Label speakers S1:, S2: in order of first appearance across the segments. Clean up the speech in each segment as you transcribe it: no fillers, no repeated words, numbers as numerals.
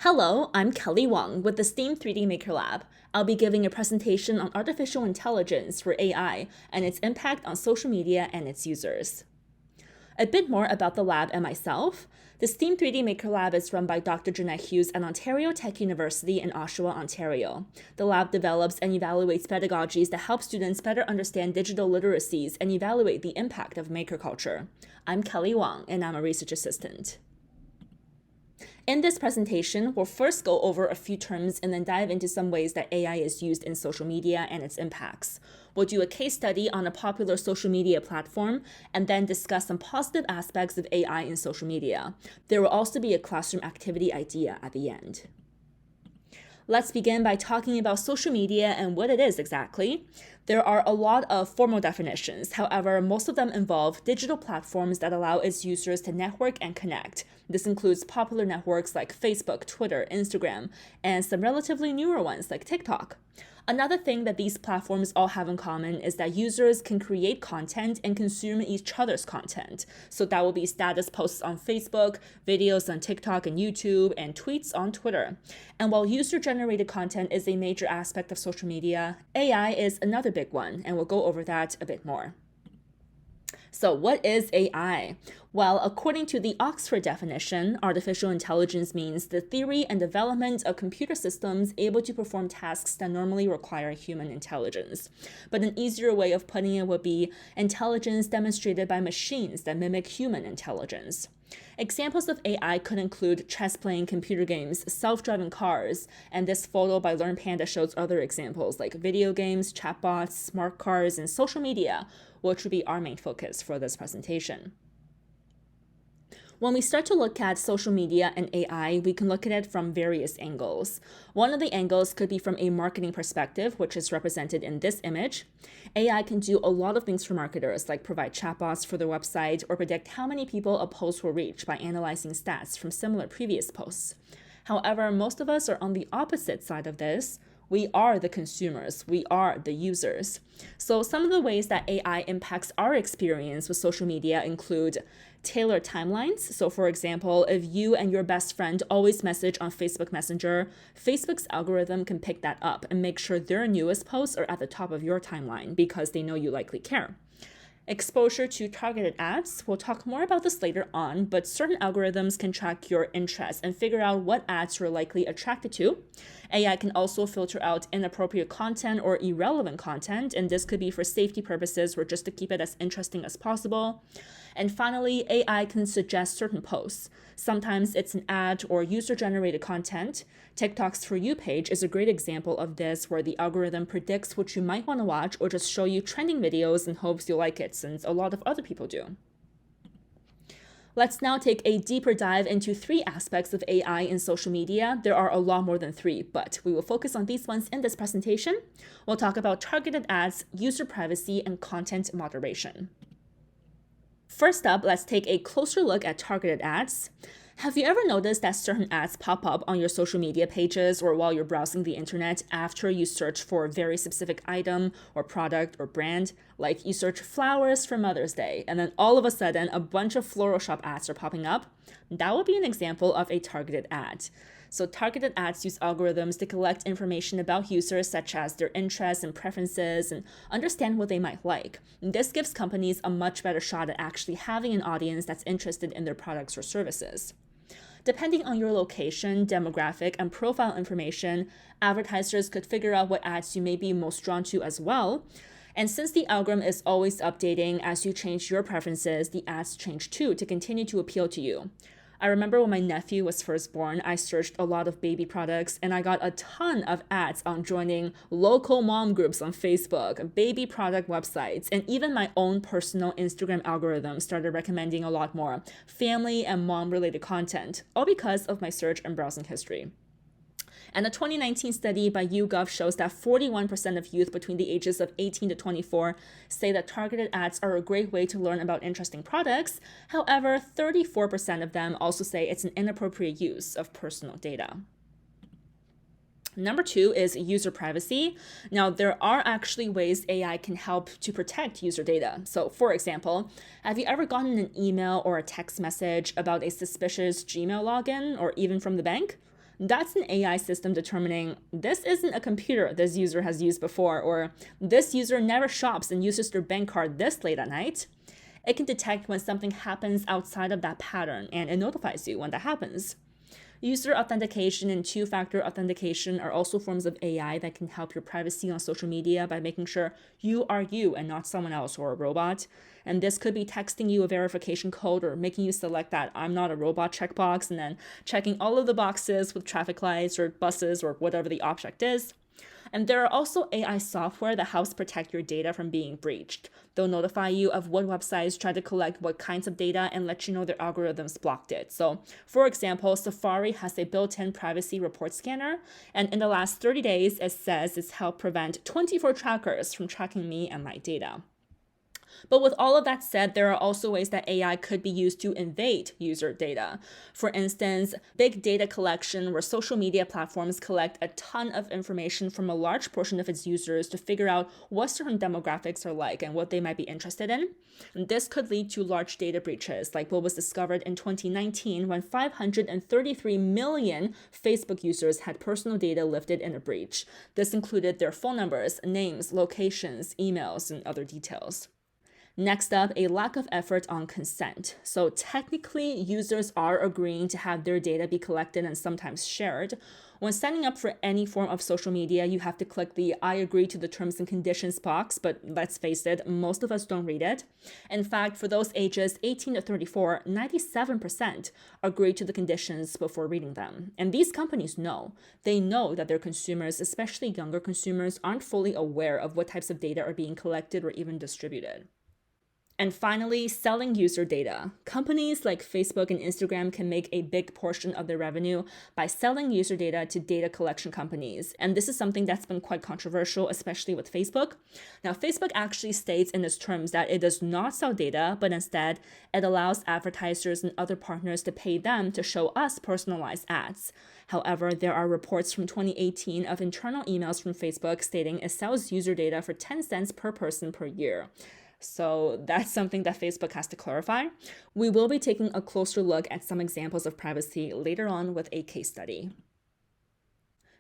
S1: Hello, I'm Kelly Wang with the STEAM 3D Maker Lab. I'll be giving a presentation on artificial intelligence for AI and its impact on social media and its users. A bit more about the lab and myself. The STEAM 3D Maker Lab is run by Dr. Jeanette Hughes at Ontario Tech University in Oshawa, Ontario. The lab develops and evaluates pedagogies that help students better understand digital literacies and evaluate the impact of maker culture. I'm Kelly Wang, and I'm a research assistant. In this presentation, we'll first go over a few terms and then dive into some ways that AI is used in social media and its impacts. We'll do a case study on a popular social media platform and then discuss some positive aspects of AI in social media. There will also be a classroom activity idea at the end. Let's begin by talking about social media and what it is exactly. There are a lot of formal definitions. However, most of them involve digital platforms that allow its users to network and connect. This includes popular networks like Facebook, Twitter, Instagram, and some relatively newer ones like TikTok. Another thing that these platforms all have in common is that users can create content and consume each other's content. So that will be status posts on Facebook, videos on TikTok and YouTube, and tweets on Twitter. And while user-generated content is a major aspect of social media, AI is another big one, and we'll go over that a bit more. So what is AI? Well, according to the Oxford definition, artificial intelligence means the theory and development of computer systems able to perform tasks that normally require human intelligence. But an easier way of putting it would be intelligence demonstrated by machines that mimic human intelligence. Examples of AI could include chess-playing computer games, self-driving cars, and this photo by LearnPanda shows other examples like video games, chatbots, smart cars, and social media, which would be our main focus for this presentation. When we start to look at social media and AI, we can look at it from various angles. One of the angles could be from a marketing perspective, which is represented in this image. AI can do a lot of things for marketers, like provide chatbots for their website or predict how many people a post will reach by analyzing stats from similar previous posts. However, most of us are on the opposite side of this. We are the consumers. We are the users. So some of the ways that AI impacts our experience with social media include tailored timelines. So for example, if you and your best friend always message on Facebook Messenger, Facebook's algorithm can pick that up and make sure their newest posts are at the top of your timeline because they know you likely care. Exposure to targeted ads. We'll talk more about this later on, but certain algorithms can track your interests and figure out what ads you're likely attracted to. AI can also filter out inappropriate content or irrelevant content, and this could be for safety purposes or just to keep it as interesting as possible. And finally, AI can suggest certain posts. Sometimes it's an ad or user-generated content. TikTok's For You page is a great example of this, where the algorithm predicts what you might want to watch or just show you trending videos in hopes you'll like it, since a lot of other people do. Let's now take a deeper dive into 3 aspects of AI in social media. There are a lot more than 3, but we will focus on these ones in this presentation. We'll talk about targeted ads, user privacy, and content moderation. First up, let's take a closer look at targeted ads. Have you ever noticed that certain ads pop up on your social media pages or while you're browsing the internet after you search for a very specific item or product or brand? Like you search flowers for Mother's Day, and then all of a sudden a bunch of floral shop ads are popping up? That would be an example of a targeted ad. So targeted ads use algorithms to collect information about users such as their interests and preferences and understand what they might like. And this gives companies a much better shot at actually having an audience that's interested in their products or services. Depending on your location, demographic, and profile information, advertisers could figure out what ads you may be most drawn to as well. And since the algorithm is always updating as you change your preferences, the ads change too to continue to appeal to you. I remember when my nephew was first born, I searched a lot of baby products and I got a ton of ads on joining local mom groups on Facebook, baby product websites, and even my own personal Instagram algorithm started recommending a lot more family and mom-related content, all because of my search and browsing history. And a 2019 study by YouGov shows that 41% of youth between the ages of 18 to 24 say that targeted ads are a great way to learn about interesting products. However, 34% of them also say it's an inappropriate use of personal data. Number 2 is user privacy. Now, there are actually ways AI can help to protect user data. So, for example, have you ever gotten an email or a text message about a suspicious Gmail login or even from the bank? That's an AI system determining this isn't a computer this user has used before, or this user never shops and uses their bank card this late at night. It can detect when something happens outside of that pattern, and it notifies you when that happens. User authentication and two-factor authentication are also forms of AI that can help your privacy on social media by making sure you are you and not someone else or a robot. And this could be texting you a verification code or making you select that I'm not a robot checkbox and then checking all of the boxes with traffic lights or buses or whatever the object is. And there are also AI software that helps protect your data from being breached. They'll notify you of what websites try to collect what kinds of data and let you know their algorithms blocked it. So, for example, Safari has a built-in privacy report scanner, and in the last 30 days, it says it's helped prevent 24 trackers from tracking me and my data. But with all of that said, there are also ways that AI could be used to invade user data. For instance, big data collection, where social media platforms collect a ton of information from a large portion of its users to figure out what certain demographics are like and what they might be interested in. And this could lead to large data breaches, like what was discovered in 2019 when 533 million Facebook users had personal data lifted in a breach. This included their phone numbers, names, locations, emails, and other details. Next up, a lack of effort on consent. So technically, users are agreeing to have their data be collected and sometimes shared. When signing up for any form of social media, you have to click the I agree to the terms and conditions box, but let's face it, most of us don't read it. In fact, for those ages 18 to 34, 97% agree to the conditions before reading them. And these companies know. They know that their consumers, especially younger consumers, aren't fully aware of what types of data are being collected or even distributed. And finally, selling user data. Companies like Facebook and Instagram can make a big portion of their revenue by selling user data to data collection companies. And this is something that's been quite controversial, especially with Facebook. Now, Facebook actually states in its terms that it does not sell data, but instead it allows advertisers and other partners to pay them to show us personalized ads. However, there are reports from 2018 of internal emails from Facebook stating it sells user data for 10 cents per person per year. So that's something that Facebook has to clarify. We will be taking a closer look at some examples of privacy later on with a case study.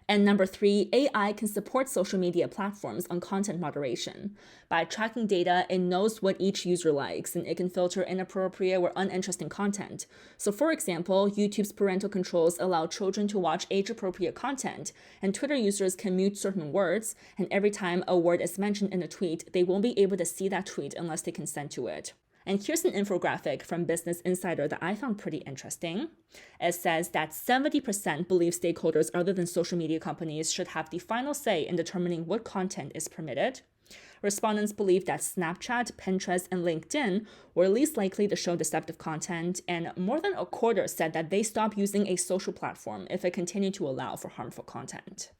S1: And number 3, AI can support social media platforms on content moderation. By tracking data, it knows what each user likes, and it can filter inappropriate or uninteresting content. So for example, YouTube's parental controls allow children to watch age-appropriate content, and Twitter users can mute certain words, and every time a word is mentioned in a tweet, they won't be able to see that tweet unless they consent to it. And here's an infographic from Business Insider that I found pretty interesting. It says that 70% believe stakeholders other than social media companies should have the final say in determining what content is permitted. Respondents believe that Snapchat, Pinterest, and LinkedIn were least likely to show deceptive content, and more than a quarter said that they stop using a social platform if it continued to allow for harmful content.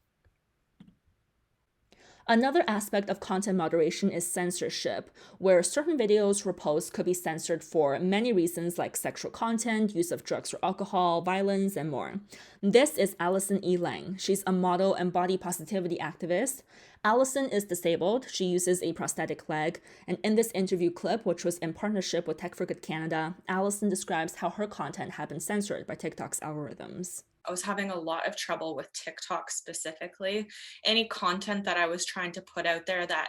S1: Another aspect of content moderation is censorship, where certain videos or posts could be censored for many reasons like sexual content, use of drugs or alcohol, violence, and more. This is Allison E. Lang. She's a model and body positivity activist. Allison is disabled. She uses a prosthetic leg. And in this interview clip, which was in partnership with Tech for Good Canada, Allison describes how her content had been censored by TikTok's algorithms.
S2: I was having a lot of trouble with TikTok specifically. Any content that I was trying to put out there that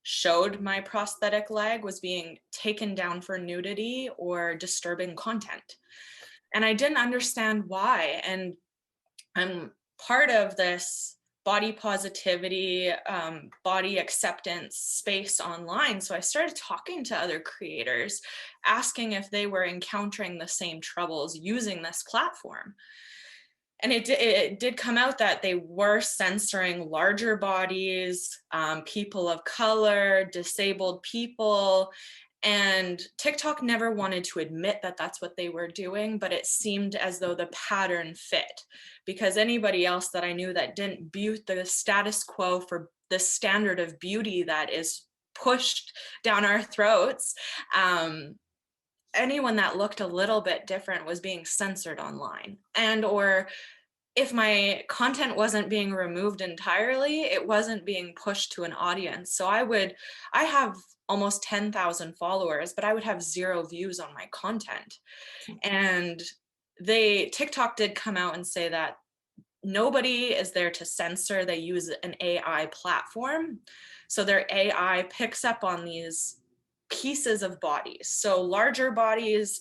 S2: showed my prosthetic leg was being taken down for nudity or disturbing content. And I didn't understand why. And I'm part of this body positivity, body acceptance space online. So I started talking to other creators, asking if they were encountering the same troubles using this platform. And it did come out that they were censoring larger bodies, people of color, disabled people. And TikTok never wanted to admit that that's what they were doing, but it seemed as though the pattern fit, because anybody else that I knew that didn't butte the status quo for the standard of beauty that is pushed down our throats, anyone that looked a little bit different was being censored online. And or if my content wasn't being removed entirely, it wasn't being pushed to an audience. So I have almost 10,000 followers, but I would have 0 views on my content. And TikTok did come out and say that nobody is there to censor. They use an AI platform. So their AI picks up on these pieces of bodies. So larger bodies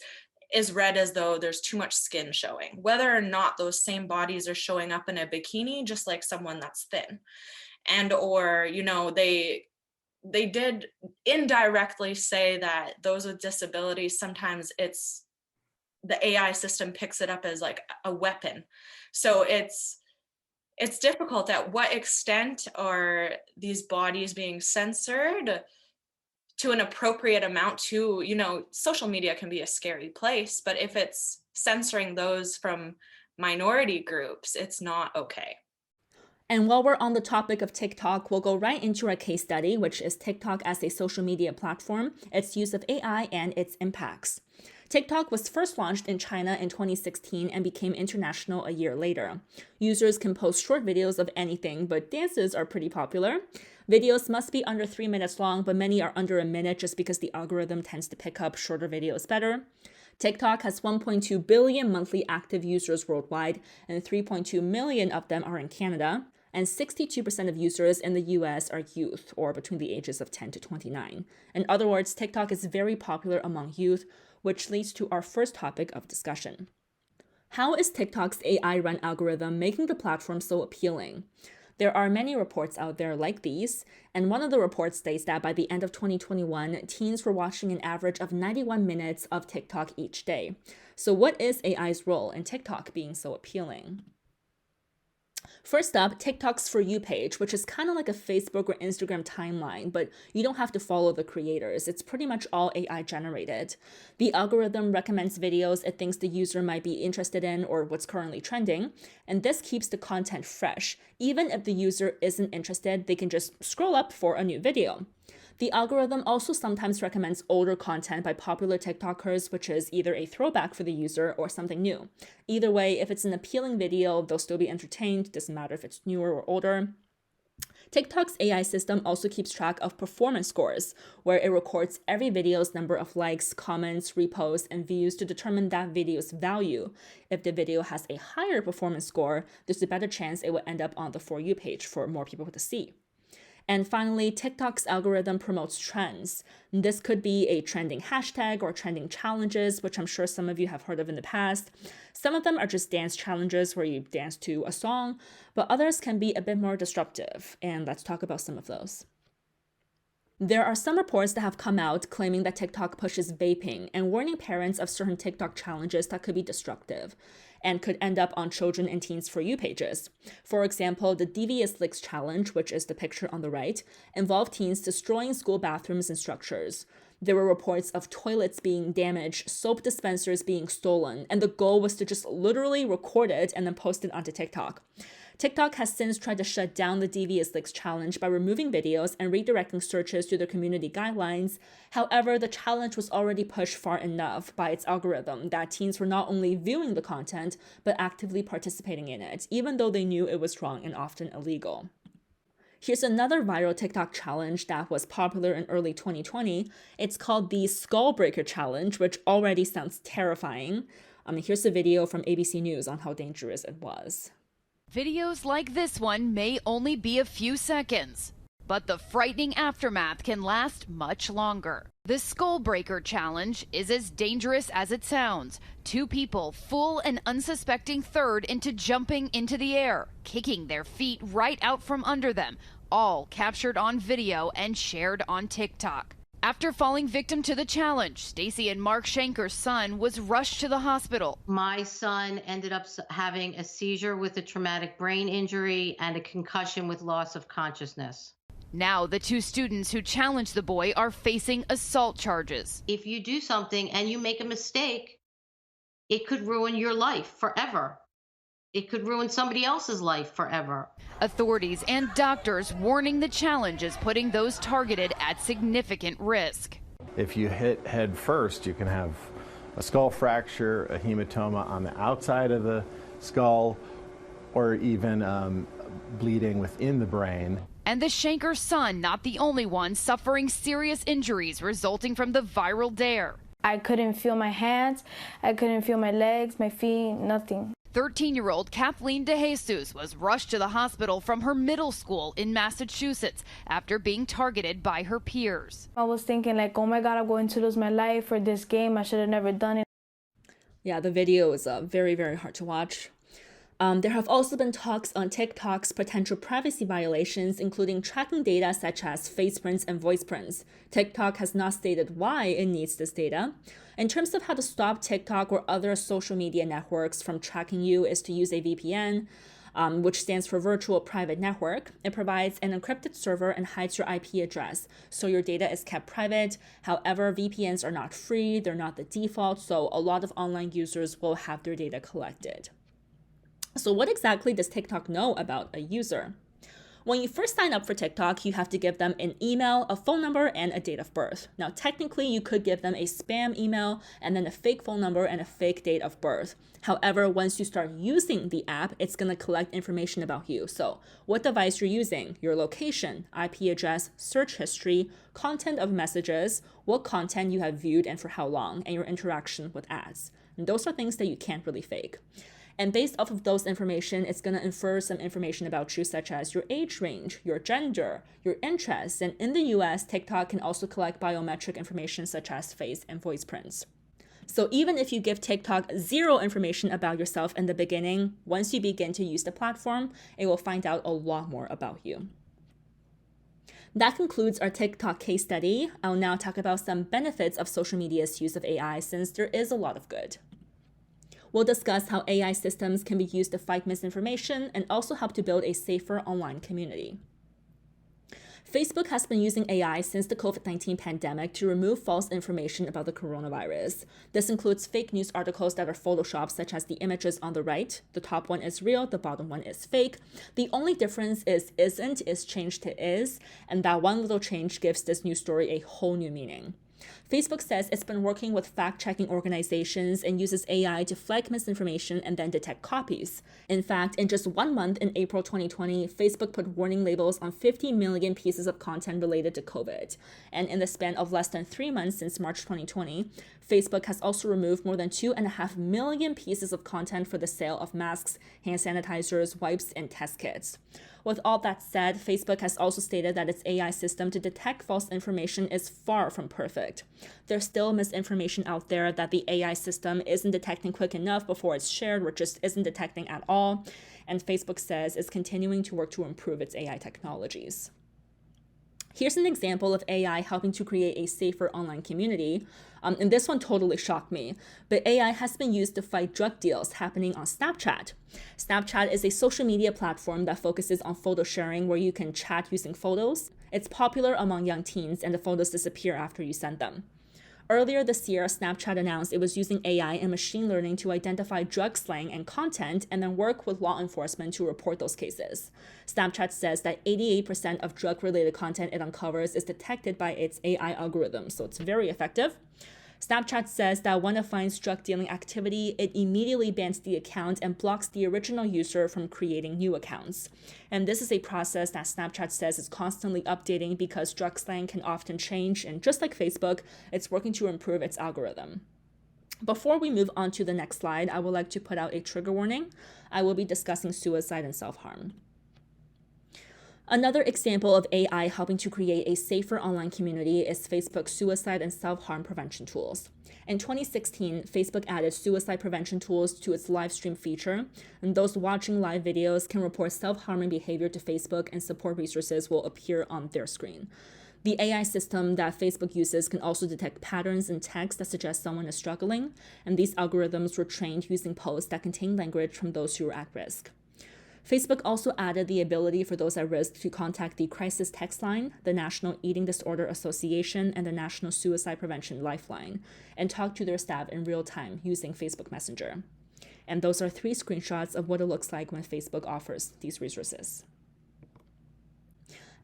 S2: is read as though there's too much skin showing, whether or not those same bodies are showing up in a bikini, just like someone that's thin. And or, they did indirectly say that those with disabilities, sometimes it's the AI system picks it up as like a weapon. So it's difficult. At what extent are these bodies being censored to an appropriate amount? To, social media can be a scary place, but if it's censoring those from minority groups, it's not okay.
S1: And while we're on the topic of TikTok, we'll go right into our case study, which is TikTok as a social media platform, its use of AI, and its impacts. TikTok was first launched in China in 2016 and became international a year later. Users can post short videos of anything, but dances are pretty popular. Videos must be under 3 minutes long, but many are under a minute just because the algorithm tends to pick up shorter videos better. TikTok has 1.2 billion monthly active users worldwide, and 3.2 million of them are in Canada. And 62% of users in the US are youth, or between the ages of 10 to 29. In other words, TikTok is very popular among youth, which leads to our first topic of discussion. How is TikTok's AI-run algorithm making the platform so appealing? There are many reports out there like these, and one of the reports states that by the end of 2021, teens were watching an average of 91 minutes of TikTok each day. So what is AI's role in TikTok being so appealing? First up, TikTok's For You page, which is kind of like a Facebook or Instagram timeline, but you don't have to follow the creators. It's pretty much all AI generated. The algorithm recommends videos it thinks the user might be interested in or what's currently trending, and this keeps the content fresh. Even if the user isn't interested, they can just scroll up for a new video. The algorithm also sometimes recommends older content by popular TikTokers, which is either a throwback for the user or something new. Either way, if it's an appealing video, they'll still be entertained. Doesn't matter if it's newer or older. TikTok's AI system also keeps track of performance scores, where it records every video's number of likes, comments, reposts, and views to determine that video's value. If the video has a higher performance score, there's a better chance it will end up on the For You page for more people to see. And finally, TikTok's algorithm promotes trends. This could be a trending hashtag or trending challenges, which I'm sure some of you have heard of in the past. Some of them are just dance challenges where you dance to a song, but others can be a bit more disruptive. And let's talk about some of those. There are some reports that have come out claiming that TikTok pushes vaping and warning parents of certain TikTok challenges that could be destructive and could end up on children and teens For You pages. For example, the Devious Licks challenge, which is the picture on the right, involved teens destroying school bathrooms and structures. There were reports of toilets being damaged, soap dispensers being stolen, and the goal was to just literally record it and then post it onto TikTok. TikTok has since tried to shut down the Devious Licks challenge by removing videos and redirecting searches to their community guidelines. However, the challenge was already pushed far enough by its algorithm that teens were not only viewing the content, but actively participating in it, even though they knew it was wrong and often illegal. Here's another viral TikTok challenge that was popular in early 2020. It's called the Skull Breaker Challenge, which already sounds terrifying. Here's a video from ABC News on how dangerous it was.
S3: Videos like this one may only be a few seconds, but the frightening aftermath can last much longer. The Skull Breaker Challenge is as dangerous as it sounds. Two people fool an unsuspecting third into jumping into the air, kicking their feet right out from under them, all captured on video and shared on TikTok. After falling victim to the challenge, Stacy and Mark Shanker's son was rushed to the hospital.
S4: My son ended up having a seizure with a traumatic brain injury and a concussion with loss of consciousness.
S3: Now the two students who challenged the boy are facing assault charges.
S4: If you do something and you make a mistake, it could ruin your life forever. It could ruin somebody else's life forever.
S3: Authorities and doctors warning the challenge is putting those targeted at significant risk.
S5: If you hit head first, you can have a skull fracture, a hematoma on the outside of the skull, or even bleeding within the brain.
S3: And the Shanker son, not the only one suffering serious injuries resulting from the viral dare.
S6: I couldn't feel my hands, I couldn't feel my legs, my feet, nothing.
S3: 13-year-old Kathleen DeJesus was rushed to the hospital from her middle school in Massachusetts after being targeted by her peers.
S6: I was thinking like, oh my God, I'm going to lose my life for this game. I should have never done it.
S1: Yeah, the video is very, very hard to watch. There have also been talks on TikTok's potential privacy violations, including tracking data such as face prints and voice prints. TikTok has not stated why it needs this data. In terms of how to stop TikTok or other social media networks from tracking you is to use a VPN, which stands for Virtual Private Network. It provides an encrypted server and hides your IP address, so your data is kept private. However, VPNs are not free, they're not the default, so a lot of online users will have their data collected. So what exactly does TikTok know about a user? When you first sign up for TikTok, you have to give them an email, a phone number, and a date of birth. Now, technically, you could give them a spam email and then a fake phone number and a fake date of birth. However, once you start using the app, it's going to collect information about you. So what device you're using, your location, IP address, search history, content of messages, what content you have viewed and for how long, and your interaction with ads. And those are things that you can't really fake. And based off of those information, it's going to infer some information about you, such as your age range, your gender, your interests. And in the US, TikTok can also collect biometric information such as face and voice prints. So even if you give TikTok zero information about yourself in the beginning, once you begin to use the platform, it will find out a lot more about you. That concludes our TikTok case study. I'll now talk about some benefits of social media's use of AI, since there is a lot of good. We'll discuss how AI systems can be used to fight misinformation and also help to build a safer online community. Facebook has been using AI since the COVID-19 pandemic to remove false information about the coronavirus. This includes fake news articles that are photoshopped, such as the images on the right. The top one is real, the bottom one is fake. The only difference is isn't is changed to is, and that one little change gives this news story a whole new meaning. Facebook says it's been working with fact-checking organizations and uses AI to flag misinformation and then detect copies. In fact, in just 1 month in April 2020, Facebook put warning labels on 50 million pieces of content related to COVID. And in the span of less than 3 months since March 2020, Facebook has also removed more than 2.5 million pieces of content for the sale of masks, hand sanitizers, wipes, and test kits. With all that said, Facebook has also stated that its AI system to detect false information is far from perfect. There's still misinformation out there that the AI system isn't detecting quick enough before it's shared, or just isn't detecting at all. And Facebook says it's continuing to work to improve its AI technologies. Here's an example of AI helping to create a safer online community. And this one totally shocked me. But AI has been used to fight drug deals happening on Snapchat. Snapchat is a social media platform that focuses on photo sharing where you can chat using photos. It's popular among young teens, and the photos disappear after you send them. Earlier this year, Snapchat announced it was using AI and machine learning to identify drug slang and content and then work with law enforcement to report those cases. Snapchat says that 88% of drug-related content it uncovers is detected by its AI algorithm, so it's very effective. Snapchat says that when it finds drug dealing activity, it immediately bans the account and blocks the original user from creating new accounts. And this is a process that Snapchat says is constantly updating because drug slang can often change, and just like Facebook, it's working to improve its algorithm. Before we move on to the next slide, I would like to put out a trigger warning. I will be discussing suicide and self-harm. Another example of AI helping to create a safer online community is Facebook's suicide and self-harm prevention tools. In 2016, Facebook added suicide prevention tools to its live stream feature, and those watching live videos can report self-harming behavior to Facebook, and support resources will appear on their screen. The AI system that Facebook uses can also detect patterns in text that suggest someone is struggling, and these algorithms were trained using posts that contain language from those who are at risk. Facebook also added the ability for those at risk to contact the Crisis Text Line, the National Eating Disorder Association, and the National Suicide Prevention Lifeline, and talk to their staff in real time using Facebook Messenger. And those are 3 screenshots of what it looks like when Facebook offers these resources.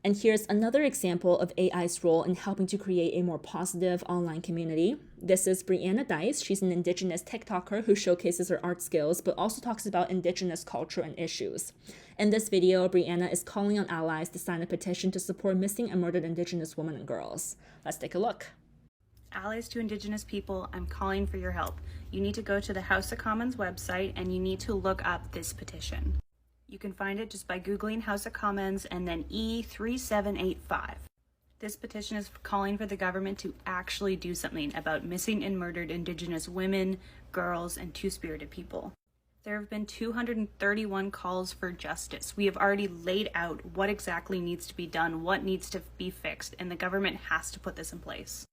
S1: And here's another example of AI's role in helping to create a more positive online community. This is Brianna Dice. She's an Indigenous TikToker who showcases her art skills, but also talks about Indigenous culture and issues. In this video, Brianna is calling on allies to sign a petition to support missing and murdered Indigenous women and girls. Let's take a look.
S7: Allies to Indigenous people, I'm calling for your help. You need to go to the House of Commons website and you need to look up this petition. You can find it just by Googling House of Commons and then E3785. This petition is calling for the government to actually do something about missing and murdered Indigenous women, girls, and two-spirited people. There have been 231 calls for justice. We have already laid out what exactly needs to be done, what needs to be fixed, and the government has to put this in place.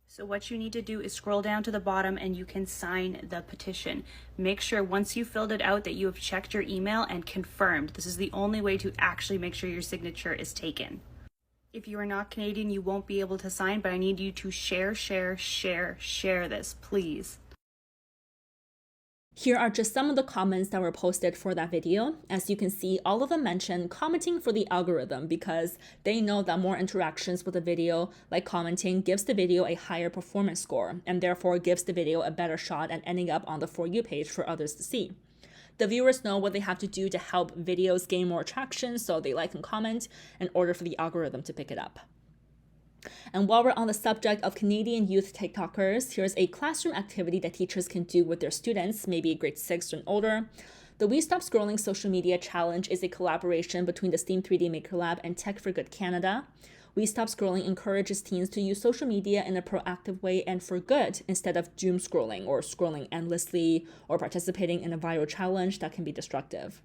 S7: So what you need to do is scroll down to the bottom and you can sign the petition. Make sure once you filled it out that you have checked your email and confirmed. This is the only way to actually make sure your signature is taken. If you are not Canadian, you won't be able to sign, but I need you to share this, please.
S1: Here are just some of the comments that were posted for that video. As you can see, all of them mention commenting for the algorithm because they know that more interactions with the video, like commenting, gives the video a higher performance score and therefore gives the video a better shot at ending up on the For You page for others to see. The viewers know what they have to do to help videos gain more traction, so they like and comment in order for the algorithm to pick it up. And while we're on the subject of Canadian youth TikTokers, here's a classroom activity that teachers can do with their students, maybe grade 6 and older. The We Stop Scrolling Social Media Challenge is a collaboration between the STEAM 3D Maker Lab and Tech for Good Canada. We Stop Scrolling encourages teens to use social media in a proactive way and for good instead of doom scrolling or scrolling endlessly or participating in a viral challenge that can be destructive.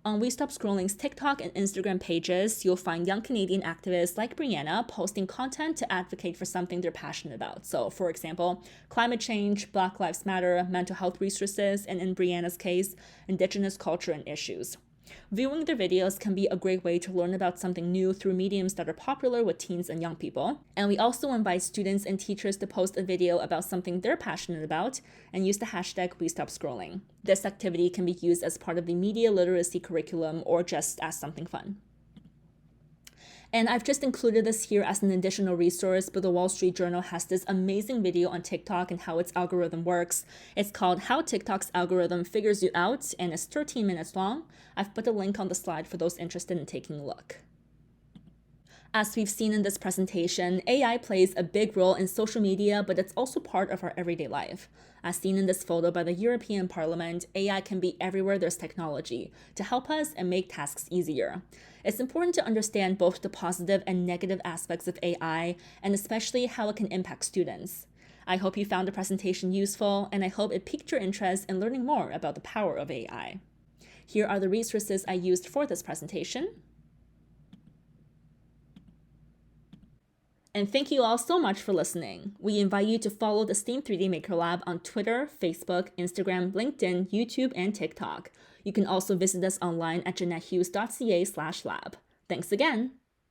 S1: On We Stop Scrolling's TikTok and Instagram pages, you'll find young Canadian activists like Brianna posting content to advocate for something they're passionate about. So, for example, climate change, Black Lives Matter, mental health resources, and in Brianna's case, Indigenous culture and issues. Viewing their videos can be a great way to learn about something new through mediums that are popular with teens and young people. And we also invite students and teachers to post a video about something they're passionate about and use the hashtag WeStopScrolling. This activity can be used as part of the media literacy curriculum or just as something fun. And I've just included this here as an additional resource, but the Wall Street Journal has this amazing video on TikTok and how its algorithm works. It's called How TikTok's Algorithm Figures You Out, and it's 13 minutes long. I've put a link on the slide for those interested in taking a look. As we've seen in this presentation, AI plays a big role in social media, but it's also part of our everyday life. As seen in this photo by the European Parliament, AI can be everywhere there's technology to help us and make tasks easier. It's important to understand both the positive and negative aspects of AI, and especially how it can impact students. I hope you found the presentation useful, and I hope it piqued your interest in learning more about the power of AI. Here are the resources I used for this presentation. And thank you all so much for listening. We invite you to follow the STEAM 3D Maker Lab on Twitter, Facebook, Instagram, LinkedIn, YouTube, and TikTok. You can also visit us online at jeanettehughes.ca/lab. Thanks again.